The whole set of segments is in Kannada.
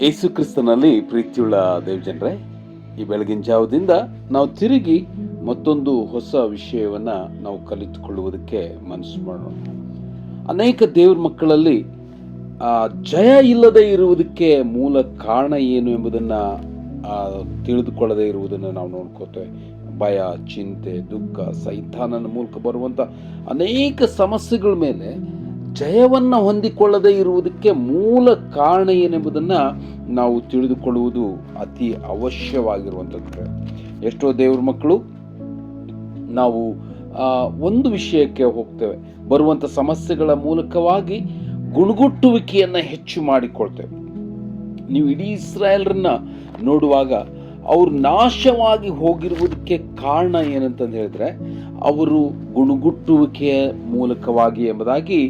ಯೇಸು ಕ್ರಿಸ್ತನಲ್ಲಿ ಪ್ರೀತಿಯುಳ್ಳ ದೇವಜನರೇ, ಈ ಬೆಳಗಿನ ಜಾವದಿಂದ ನಾವು ತಿರುಗಿ ಮತ್ತೊಂದು ಹೊಸ ವಿಷಯವನ್ನು ನಾವು ಕಲಿತುಕೊಳ್ಳುವುದಕ್ಕೆ ಮನಸ್ಸು ಮಾಡೋಣ. ಅನೇಕ ದೇವ್ರ ಮಕ್ಕಳಲ್ಲಿ ಜಯ ಇಲ್ಲದೆ ಇರುವುದಕ್ಕೆ ಮೂಲ ಕಾರಣ ಏನು ಎಂಬುದನ್ನು ತಿಳಿದುಕೊಳ್ಳದೇ ಇರುವುದನ್ನು ನಾವು ನೋಡ್ಕೋತೇವೆ. ಭಯ, ಚಿಂತೆ, ದುಃಖ, ಸೈತಾನನ ಮೂಲಕ ಬರುವಂಥ ಅನೇಕ ಸಮಸ್ಯೆಗಳ ಮೇಲೆ ಜಯವನ್ನು ಹೊಂದಿಕೊಳ್ಳದೇ ಇರುವುದಕ್ಕೆ ಮೂಲ ಕಾರಣ ಏನೆಂಬುದನ್ನು ನಾವು ತಿಳಿದುಕೊಳ್ಳುವುದು ಅತಿ ಅವಶ್ಯವಾಗಿರುವಂಥದ್ದು. ಎಷ್ಟೋ ದೇವ್ರ ಮಕ್ಕಳು ನಾವು ಒಂದು ವಿಷಯಕ್ಕೆ ಹೋಗ್ತೇವೆ, ಬರುವಂಥ ಸಮಸ್ಯೆಗಳ ಮೂಲಕವಾಗಿ ಗುಣಗುಟ್ಟುವಿಕೆಯನ್ನು ಹೆಚ್ಚು ಮಾಡಿಕೊಳ್ತೇವೆ. ನೀವು ಇಡೀ ಇಸ್ರಾಯೇಲರನ್ನ ನೋಡುವಾಗ ಅವರು ನಾಶವಾಗಿ ಹೋಗಿರುವುದಕ್ಕೆ ಕಾರಣ ಏನಂತಂದು ಹೇಳಿದ್ರೆ, ಅವರು ಗುಣಗುಟ್ಟುವಿಕೆಯ ಮೂಲಕವಾಗಿ ಎಂಬುದಾಗಿ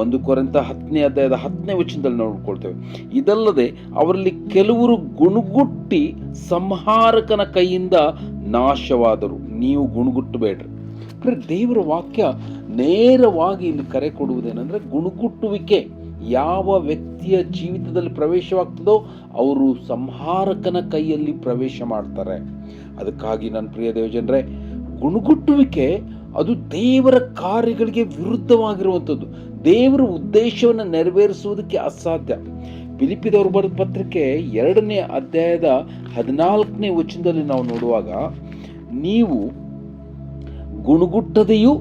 1 ಕೊರಿಂಥ 10ನೇ ಅಧ್ಯಾಯದ 10ನೇ ವಚನದಲ್ಲಿ ನೋಡ್ಕೊಳ್ತೇವೆ. ಇದಲ್ಲದೆ ಅವರಲ್ಲಿ ಕೆಲವರು ಗುಣಗುಟ್ಟಿ ಸಂಹಾರಕನ ಕೈಯಿಂದ ನಾಶವಾದರು. ನೀವು ಗುಣಗುಟ್ಟಬೇಡ್ರಿ. ದೇವರ ವಾಕ್ಯ ನೇರವಾಗಿ ಇಲ್ಲಿ ಕರೆ ಕೊಡುವುದೇನೆಂದ್ರೆ, ಗುಣಗುಟ್ಟುವಿಕೆ ಯಾವ ವ್ಯಕ್ತಿಯ ಜೀವಿತದಲ್ಲಿ ಪ್ರವೇಶವಾಗ್ತದೋ ಅವರು ಸಂಹಾರಕನ ಕೈಯಲ್ಲಿ ಪ್ರವೇಶ ಮಾಡ್ತಾರೆ. ಅದಕ್ಕಾಗಿ ನನ್ನ ಪ್ರಿಯ ದೇವಜನರೇ, ಗುಣಗುಟ್ಟುವಿಕೆ ಅದು ದೇವರ ಕಾರ್ಯಗಳಿಗೆ ವಿರುದ್ಧವಾಗಿರುವಂಥದ್ದು. ದೇವರ ಉದ್ದೇಶವನ್ನು ನೆರವೇರಿಸುವುದಕ್ಕೆ ಅಸಾಧ್ಯ. ಫಿಲಿಪ್ಪಿದವರು ಬರೆದ ಪತ್ರಿಕೆ 2ನೇ ಅಧ್ಯಾಯದ 14ನೇ ವಚನದಲ್ಲಿ ನಾವು ನೋಡುವಾಗ, ನೀವು ಗುಣಗುಟ್ಟದೆಯೂ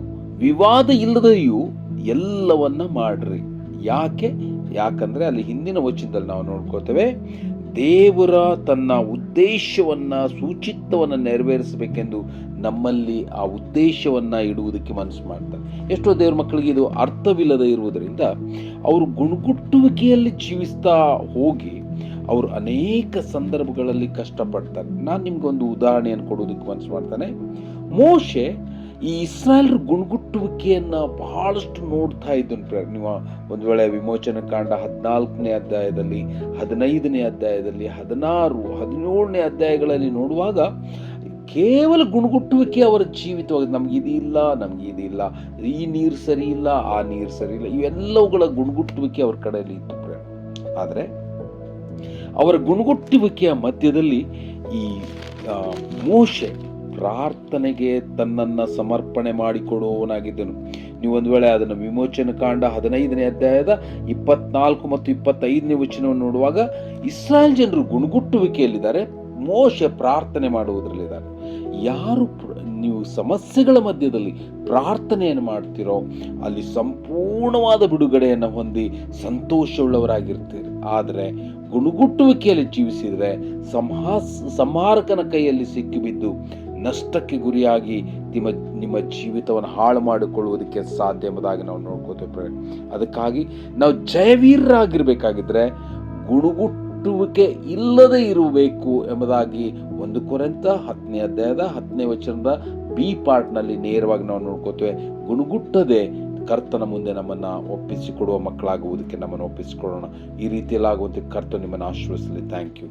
ವಿವಾದ ಇಲ್ಲದೆಯೂ ಎಲ್ಲವನ್ನ ಮಾಡ್ರಿ. ಯಾಕಂದ್ರೆ ಅಲ್ಲಿ ಹಿಂದಿನ ವಚನದಲ್ಲಿ ನಾವು ನೋಡ್ಕೋತೇವೆ, ದೇವರ ತನ್ನ ಉದ್ದೇಶವನ್ನ ಸೂಚಿತವನ್ನ ನೆರವೇರಿಸಬೇಕೆಂದು ನಮ್ಮಲ್ಲಿ ಆ ಉದ್ದೇಶವನ್ನ ಇಡುವುದಕ್ಕೆ ಮನಸ್ಸು ಮಾಡ್ತಾರೆ. ಎಷ್ಟೋ ದೇವ್ರ ಮಕ್ಕಳಿಗೆ ಇದು ಅರ್ಥವಿಲ್ಲದೆ ಇರುವುದರಿಂದ ಅವರು ಗುಣಗುಟ್ಟುವಿಕೆಯಲ್ಲಿ ಜೀವಿಸ್ತಾ ಹೋಗಿ ಅವರು ಅನೇಕ ಸಂದರ್ಭಗಳಲ್ಲಿ ಕಷ್ಟಪಡ್ತಾರೆ. ನಾನು ನಿಮ್ಗೊಂದು ಉದಾಹರಣೆಯನ್ನು ಕೊಡುವುದಕ್ಕೆ ಮನಸ್ಸು ಮಾಡ್ತಾನೆ. ಮೋಶೆ ಈ ಇಸ್ರಾಯೇಲರ ಗುಣಗುಟ್ಟುವಿಕೆಯನ್ನು ಬಹಳಷ್ಟು ನೋಡ್ತಾ ಇದ್ದನು. ನೀವು ಒಂದು ವೇಳೆ ವಿಮೋಚನ ಕಾಂಡ 14ನೇ ಅಧ್ಯಾಯದಲ್ಲಿ, 15ನೇ ಅಧ್ಯಾಯದಲ್ಲಿ, 16, 17ನೇ ಅಧ್ಯಾಯಗಳಲ್ಲಿ ನೋಡುವಾಗ ಕೇವಲ ಗುಣಗುಟ್ಟುವಿಕೆ ಅವರ ಜೀವಿತವಾಗಿ, ನಮ್ಗೆ ಇದಿಲ್ಲ, ಈ ನೀರು ಸರಿ ಇಲ್ಲ, ಆ ನೀರು ಸರಿ ಇಲ್ಲ, ಇವೆಲ್ಲವುಗಳ ಗುಣಗುಟ್ಟುವಿಕೆ ಅವ್ರ ಕಡೆಯಲ್ಲಿ ಇತ್ತು. ಆದರೆ ಅವರ ಗುಣಗುಟ್ಟುವಿಕೆಯ ಮಧ್ಯದಲ್ಲಿ ಈ ಮೋಶೆ ಪ್ರಾರ್ಥನೆಗೆ ತನ್ನನ್ನು ಸಮರ್ಪಣೆ ಮಾಡಿಕೊಡುವವನಾಗಿದ್ದನು. ನೀವು ಒಂದು ವೇಳೆ ಅದನ್ನು ವಿಮೋಚನ ಕಾಂಡ 15ನೇ ಅಧ್ಯಾಯದ 24 ಮತ್ತು 25ನೇ ವಚನವನ್ನು ನೋಡುವಾಗ, ಇಸ್ರಾಯೇಲ್ ಜನರು ಗುಣಗುಟ್ಟುವಿಕೆಯಲ್ಲಿದ್ದಾರೆ, ಮೋಶೆ ಪ್ರಾರ್ಥನೆ ಮಾಡುವುದರಲ್ಲಿದ್ದಾರೆ. ಯಾರು ನೀವು ಸಮಸ್ಯೆಗಳ ಮಧ್ಯದಲ್ಲಿ ಪ್ರಾರ್ಥನೆಯನ್ನು ಮಾಡ್ತೀರೋ ಅಲ್ಲಿ ಸಂಪೂರ್ಣವಾದ ಬಿಡುಗಡೆಯನ್ನು ಹೊಂದಿ ಸಂತೋಷವುಳ್ಳವರಾಗಿರ್ತೀರಿ. ಆದರೆ ಗುಣಗುಟ್ಟುವಿಕೆಯಲ್ಲಿ ಜೀವಿಸಿದರೆ ಸಂಹಾರಕನ ಕೈಯಲ್ಲಿ ಸಿಕ್ಕಿಬಿದ್ದು ನಷ್ಟಕ್ಕೆ ಗುರಿಯಾಗಿ ನಿಮ್ಮ ಜೀವಿತವನ್ನು ಹಾಳು ಮಾಡಿಕೊಳ್ಳುವುದಕ್ಕೆ ಸಾಧ್ಯ ಎಂಬುದಾಗಿ ನಾವು ನೋಡ್ಕೋತೇವೆ. ಅದಕ್ಕಾಗಿ ನಾವು ಜಯವೀರರಾಗಿರ್ಬೇಕಾಗಿದ್ರೆ ಗುಣಗುಟ್ಟುವಿಕೆ ಇಲ್ಲದೆ ಇರಬೇಕು ಎಂಬುದಾಗಿ 1 ಕೊರಿಂಥ 10ನೇ ಅಧ್ಯಾಯದ 10ನೇ ವಚನದ ಬಿ ಪಾರ್ಟ್ನಲ್ಲಿ ನೇರವಾಗಿ ನಾವು ನೋಡ್ಕೋತೇವೆ. ಗುಣಗುಟ್ಟದೆ ಕರ್ತನ ಮುಂದೆ ನಮ್ಮನ್ನು ಒಪ್ಪಿಸಿಕೊಡುವ ಮಕ್ಕಳಾಗುವುದಕ್ಕೆ ನಮ್ಮನ್ನು ಒಪ್ಪಿಸಿಕೊಡೋಣ. ಈ ರೀತಿಯಲ್ಲಾಗುವಂತೆ ಕರ್ತನು ನಿಮ್ಮನ್ನು ಆಶೀರ್ವದಿಸಲಿ. Thank you.